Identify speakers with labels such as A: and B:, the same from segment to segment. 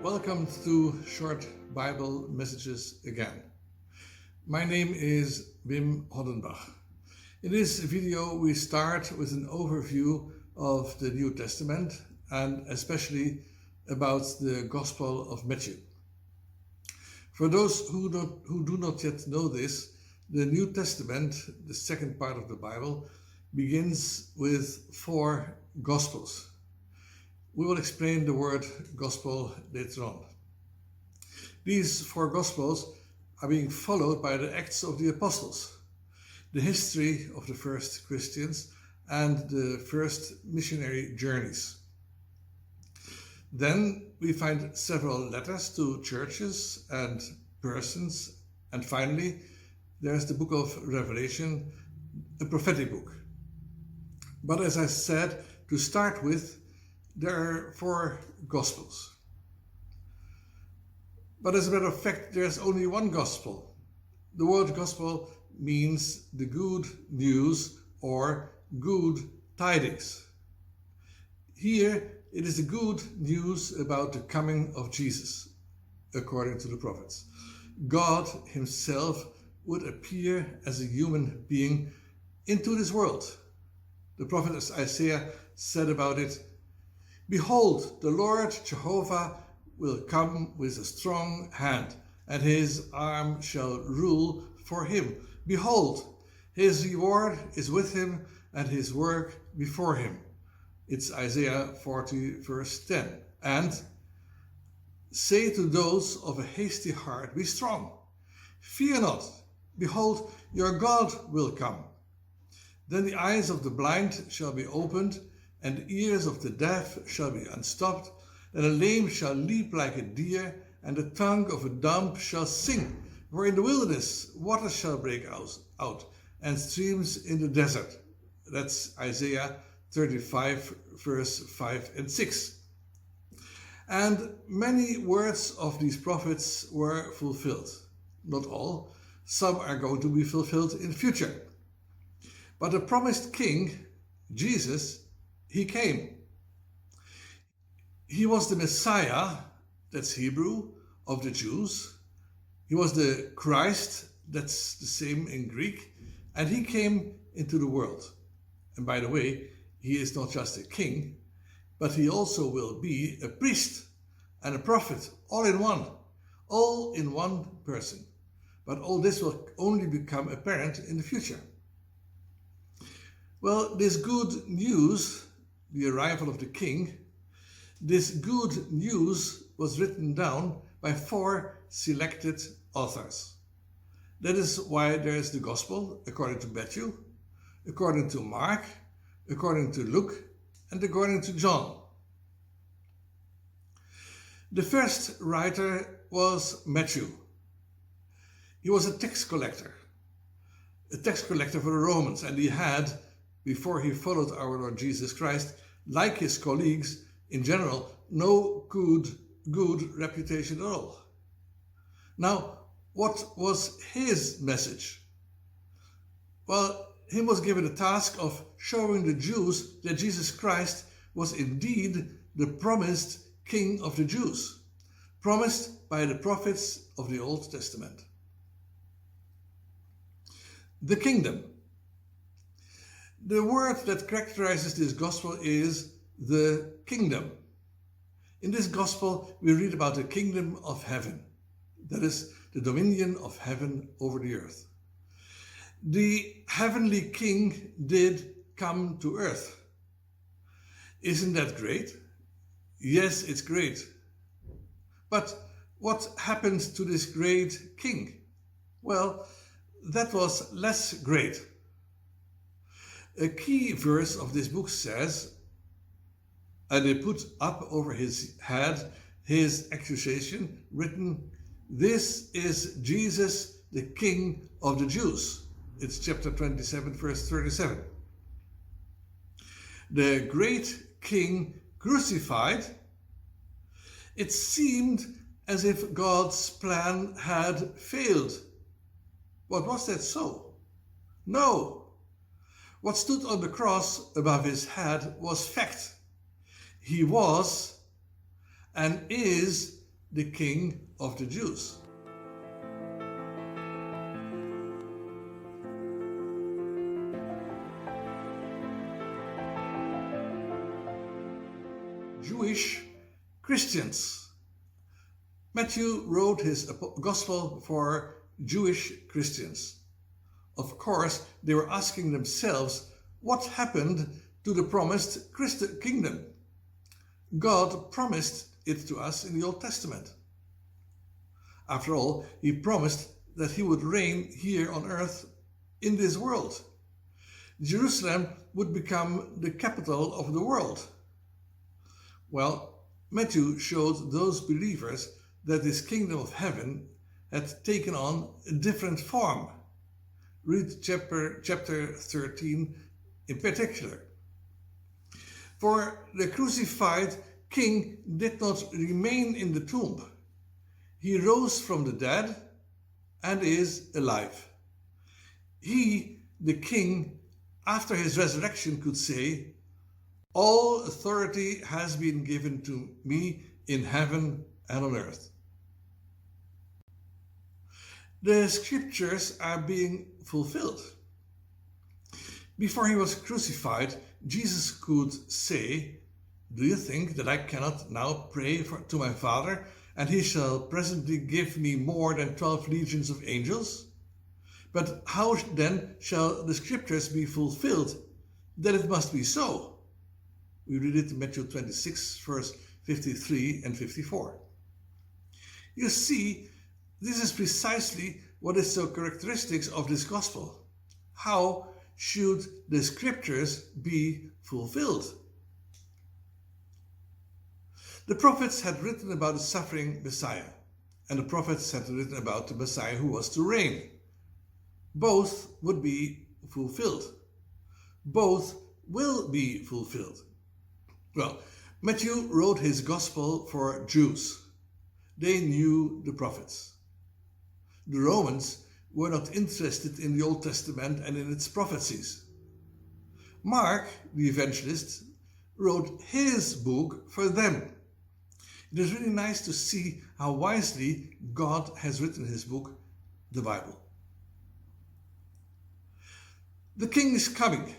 A: Welcome to Short Bible Messages again. My name is Wim Hoddenbach. In this video we start with an overview of the New Testament and especially about the Gospel of Matthew. For those who do not yet know this, the New Testament, the second part of the Bible, begins with 4 Gospels. We will explain the word gospel later on. These 4 Gospels are being followed by the Acts of the Apostles, the history of the first Christians and the first missionary journeys. Then we find several letters to churches and persons, and finally there's the book of Revelation, a prophetic book. But as I said, to start with, there are 4 Gospels. But as a matter of fact, there's only one Gospel. The word Gospel means the good news or good tidings. Here it is the good news about the coming of Jesus, according to the prophets. God himself would appear as a human being into this world. The prophet Isaiah said about it, "Behold, the Lord Jehovah will come with a strong hand, and his arm shall rule for him. Behold, his reward is with him, and his work before him." It's Isaiah 40, verse 10. And say to those of a hasty heart, "Be strong, fear not. Behold, your God will come." Then the eyes of the blind shall be opened, and the ears of the deaf shall be unstopped, and the lame shall leap like a deer, and the tongue of a dumb shall sing. For in the wilderness waters shall break out, and streams in the desert. That's Isaiah 35, verse 5 and 6. And many words of these prophets were fulfilled. Not all, some are going to be fulfilled in future. But the promised king, Jesus, he came. He was the Messiah, that's Hebrew, of the Jews. He was the Christ, that's the same in Greek, and he came into the world. And by the way, he is not just a king, but he also will be a priest and a prophet, all in one person. But all this will only become apparent in the future. Well, this good news, the arrival of the king, this good news was written down by 4 selected authors. That is why there is the Gospel according to Matthew, according to Mark, according to Luke, and according to John. The first writer was Matthew. He was a tax collector for the Romans, and he had, before he followed our Lord Jesus Christ, like his colleagues in general, no good reputation at all. Now, what was his message? Well, him was given the task of showing the Jews that Jesus Christ was indeed the promised King of the Jews, promised by the prophets of the Old Testament. The kingdom. The word that characterizes this gospel is the kingdom. In this gospel, we read about the kingdom of heaven. That is the dominion of heaven over the earth. The heavenly king did come to earth. Isn't that great? Yes, it's great. But what happened to this great king? Well, that was less great. A key verse of this book says, "And they put up over his head his accusation, written, 'This is Jesus, the King of the Jews.'" It's chapter 27, verse 37. The great king crucified. It seemed as if God's plan had failed. But was that so? No. What stood on the cross above his head was fact. He was and is the King of the Jews. Jewish Christians. Matthew wrote his gospel for Jewish Christians. Of course, they were asking themselves, what happened to the promised kingdom? God promised it to us in the Old Testament. After all, he promised that he would reign here on earth in this world. Jerusalem would become the capital of the world. Well, Matthew showed those believers that this kingdom of heaven had taken on a different form. Read chapter 13 in particular. For the crucified king did not remain in the tomb. He rose from the dead and is alive. He, the king, after his resurrection could say, "All authority has been given to me in heaven and on earth." The scriptures are being fulfilled. Before he was crucified, Jesus could say, "Do you think that I cannot now pray to my Father, and he shall presently give me more than 12 legions of angels? But how then shall the scriptures be fulfilled, that it must be so?" We read it in Matthew 26, verse 53 and 54. You see, this is precisely what is so characteristic of this gospel. How should the scriptures be fulfilled? The prophets had written about the suffering Messiah, and the prophets had written about the Messiah who was to reign. Both would be fulfilled. Both will be fulfilled. Well, Matthew wrote his gospel for Jews. They knew the prophets. The Romans were not interested in the Old Testament and in its prophecies. Mark, the evangelist, wrote his book for them. It is really nice to see how wisely God has written his book, the Bible. The king is coming.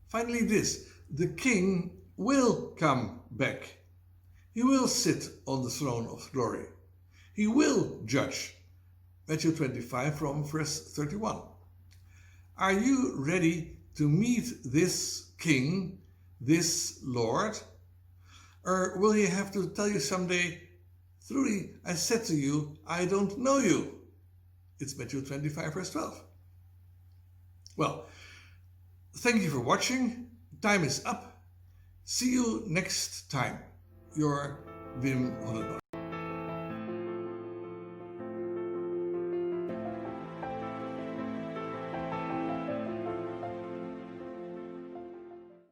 A: Finally this, the king will come back. He will sit on the throne of glory. He will judge. Matthew 25 from verse 31. Are you ready to meet this king, this Lord? Or will he have to tell you someday, "Truly, I said to you, I don't know you"? It's Matthew 25 verse 12. Well, thank you for watching. Time is up. See you next time. Your Wim Hollenbach.